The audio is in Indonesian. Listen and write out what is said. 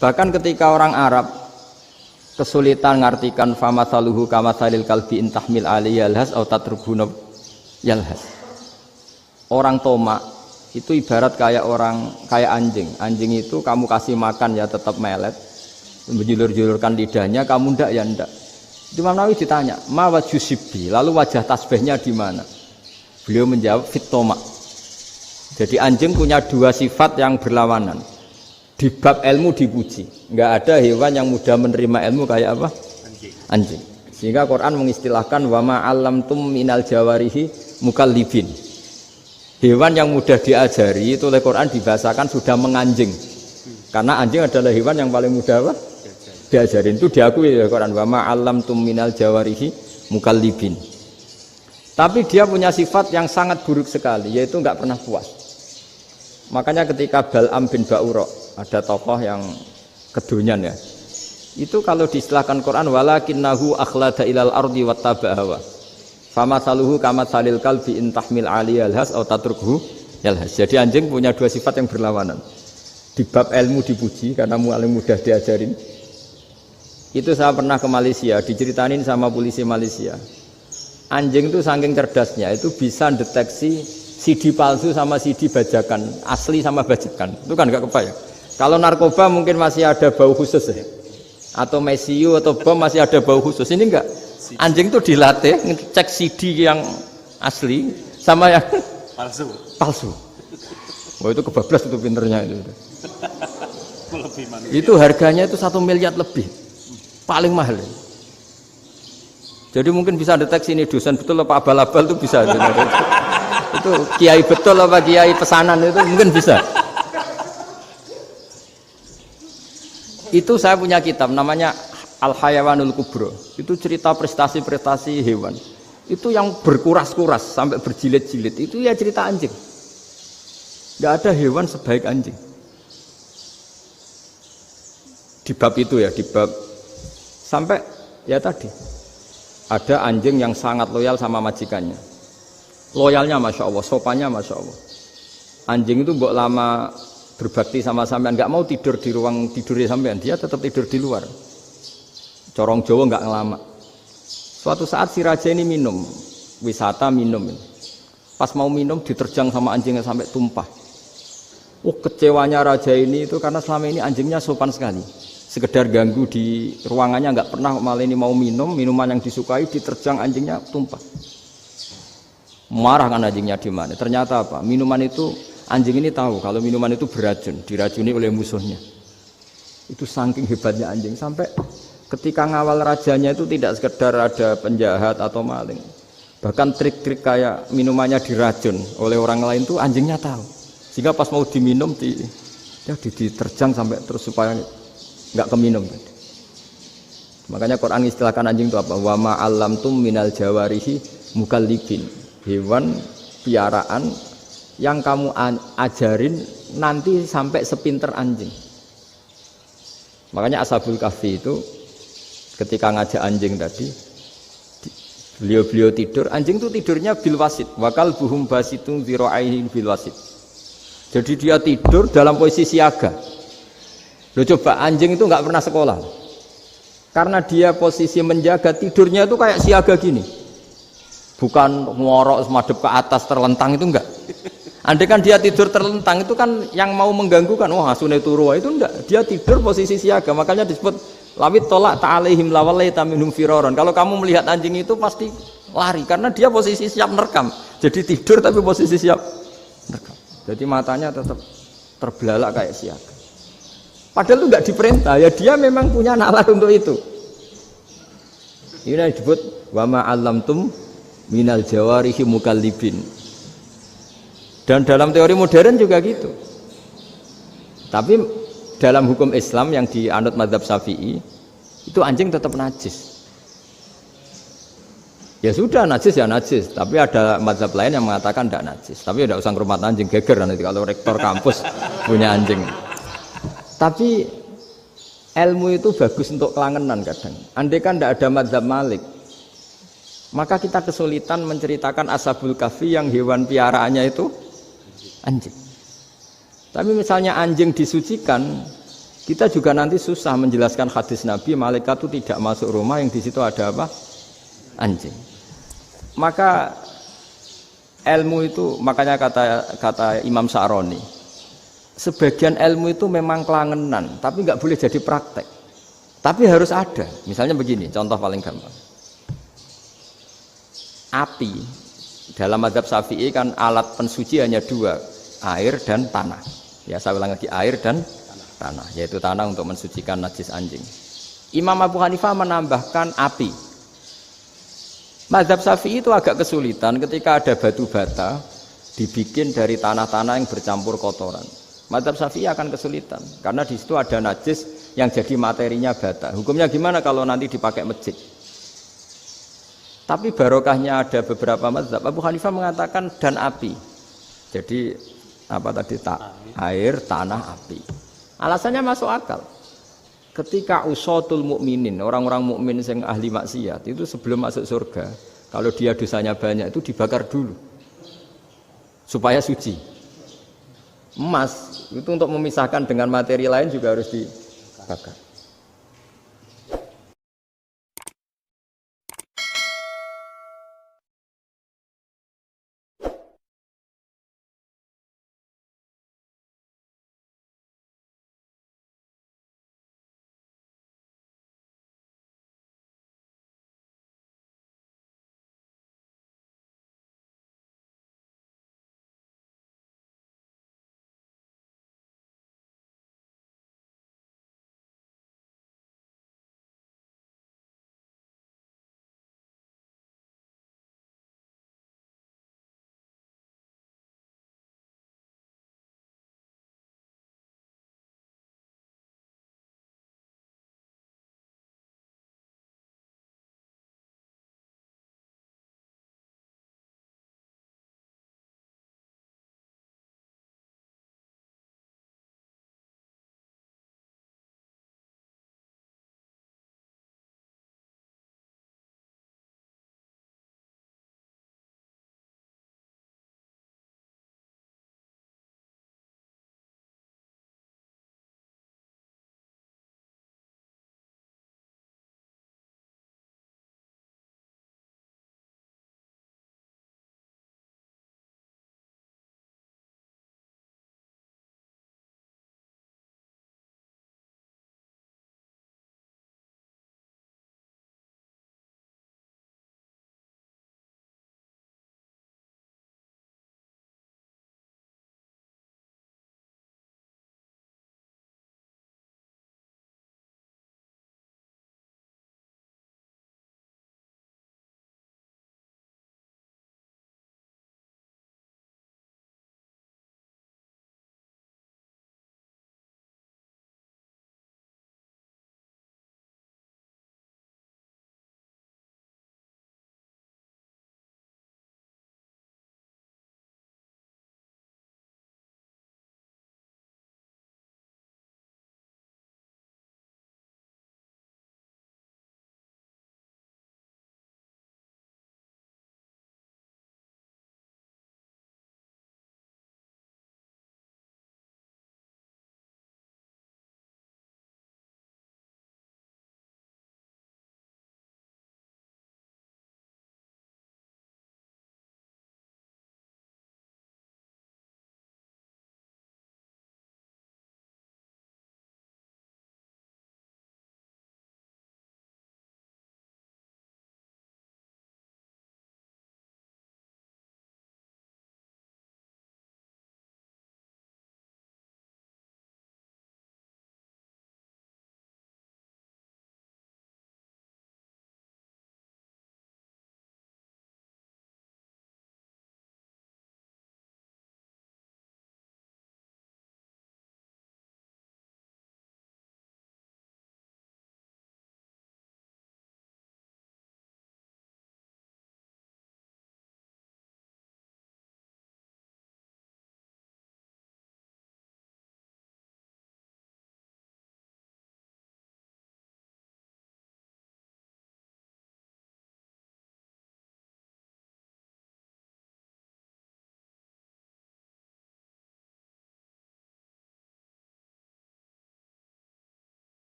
Bahkan ketika orang Arab kesulitan ngartikan famathaluhu kamathalil kalbi intahmil alaihi yalhas atau tatrubuna yalhas. Orang tomak itu ibarat kayak anjing. Anjing itu kamu kasih makan ya tetap melet, menjulur-julurkan lidahnya, kamu ndak ya ndak. Imam Nawawi ditanya, "Ma wajhusibi?" Lalu wajah tasbihnya di mana? Beliau menjawab, "Fit tomak." Jadi anjing punya dua sifat yang berlawanan. Di bab ilmu dipuji, nggak ada hewan yang mudah menerima ilmu kayak apa? Anjing. Sehingga Quran mengistilahkan wa ma 'allamtum minal jawarihi mukallibin. Hewan yang mudah diajari itu oleh Quran dibahasakan sudah menganjing. Karena anjing adalah hewan yang paling mudah apa? Diajarin. Itu diakui oleh Quran wa ma 'allamtum minal jawarihi mukallibin. Tapi dia punya sifat yang sangat buruk sekali, yaitu nggak pernah puas. Makanya ketika Bal'am bin Ba'ura, ada tokoh yang kedonyan ya, itu kalau diistilahkan Quran walakinnahu akhlada ilal ardi wattaba'a hawa famathaluhu kamathalil kalbi in tahmil 'alaihi yalhas aw tatrukhu yalhas. Jadi anjing punya dua sifat yang berlawanan. Di bab ilmu dipuji karena paling mudah diajarin. Itu saya pernah ke Malaysia, diceritain sama polisi Malaysia. Anjing itu saking cerdasnya itu bisa deteksi CD palsu sama CD bajakan, asli sama bajakan. Itu kan enggak kebayang. Kalau narkoba mungkin masih ada bau khusus ya. Atau mesiu atau bom masih ada bau khusus. Ini enggak. Anjing itu dilatih ngecek CD yang asli sama yang palsu. Wah itu kebablas itu pinternya itu. Itu harganya itu 1 miliar lebih. Paling mahal. Jadi mungkin bisa deteksi ini dosen betul apa abal-abal itu bisa. Itu kiai betul apa kiai pesanan itu mungkin bisa. Itu saya punya kitab namanya Al-Hayawanul Kubro. Itu cerita prestasi-prestasi hewan. Itu yang berkuras-kuras sampai berjilid-jilid. Itu ya cerita anjing. Nggak ada hewan sebaik anjing. Di bab itu ya, di bab sampai ya tadi ada anjing yang sangat loyal sama majikannya. Loyalnya Masya Allah, sopannya Masya Allah. Anjing itu mbok lama berbakti sama sampean, nggak mau tidur di ruang tidurnya sampean, dia tetap tidur di luar. Corong Jawa nggak ngelama. Suatu saat si raja ini minum, wisata minum. Pas mau minum diterjang sama anjingnya sampai tumpah. Kecewanya raja ini itu karena selama ini anjingnya sopan sekali. Sekedar ganggu di ruangannya nggak pernah, malah ini mau minum, minuman yang disukai diterjang anjingnya tumpah. Marah kan anjingnya di mana? Ternyata apa? Minuman itu anjing ini tahu kalau minuman itu beracun, diracuni oleh musuhnya. Itu saking hebatnya anjing sampai ketika ngawal rajanya itu tidak sekedar ada penjahat atau maling. Bahkan trik-trik kayak minumannya diracun oleh orang lain itu anjingnya tahu. Sehingga pas mau diminum diterjang sampai terus supaya nggak keminum. Makanya Quran istilahkan anjing itu apa? Wa ma 'allamtum minal jawarihi mukallibin. Hewan piaraan yang kamu ajarin nanti sampai sepinter anjing. Makanya Ashabul Kahfi itu ketika ngajak anjing tadi, beliau tidur, anjing itu tidurnya bil wasit, wakal buhum basitun zira'aihi bil wasit. Jadi dia tidur dalam posisi siaga. Loh coba anjing itu nggak pernah sekolah, karena dia posisi menjaga, tidurnya itu kayak siaga gini. Bukan ngorok semadep ke atas terlentang, itu enggak. Andai kan dia tidur terlentang itu kan yang mau mengganggu kan, wah asune turu itu enggak. Dia tidur posisi siaga, makanya disebut lawit tolak ta'alaihim lawalaita minhum firaron. Kalau kamu melihat anjing itu pasti lari karena dia posisi siap merekam. Jadi tidur tapi posisi siap merekam. Jadi matanya tetap terbelalak kayak siaga. Padahal itu enggak diperintah, ya dia memang punya nalar untuk itu. Ini disebut wa ma 'allamtum minal jawarihi mukallibin. Dan dalam teori modern juga gitu. Tapi dalam hukum Islam yang dianut mazhab Syafi'i itu anjing tetap najis. Ya sudah najis ya najis, tapi ada mazhab lain yang mengatakan tidak najis. Tapi tidak usah ngurmat anjing, geger nanti kalau rektor kampus punya anjing. Tapi ilmu itu bagus untuk kelangenan kadang. Andai kan tidak ada mazhab Malik, maka kita kesulitan menceritakan Ashabul Kahfi yang hewan piaraannya itu anjing. Tapi misalnya anjing disucikan, Kita juga nanti susah menjelaskan hadis Nabi malaikat itu tidak masuk rumah yang di situ ada apa? Anjing. Maka ilmu itu, makanya kata Imam Sa'roni, sebagian ilmu itu memang kelangenan, tapi nggak boleh jadi praktek. Tapi harus ada. Misalnya begini, contoh paling gampang. Api dalam mazhab Syafi'i kan alat pensuci hanya dua, air dan tanah. Ya, saya ulang lagi, air dan tanah, yaitu tanah untuk mensucikan najis anjing. Imam Abu Hanifah menambahkan api. Mazhab Syafi'i itu agak kesulitan ketika ada batu bata dibikin dari tanah-tanah yang bercampur kotoran. Mazhab Syafi'i akan kesulitan karena di situ ada najis yang jadi materinya bata. Hukumnya gimana kalau nanti dipakai masjid? Tapi barokahnya ada beberapa mazhab. Abu Hanifah mengatakan dan api. Jadi apa tadi air, tanah, api. Alasannya masuk akal. Ketika usatul mukminin, orang-orang mukmin yang ahli maksiat itu sebelum masuk surga, kalau dia dosanya banyak itu dibakar dulu supaya suci. Emas itu untuk memisahkan dengan materi lain juga harus dibakar.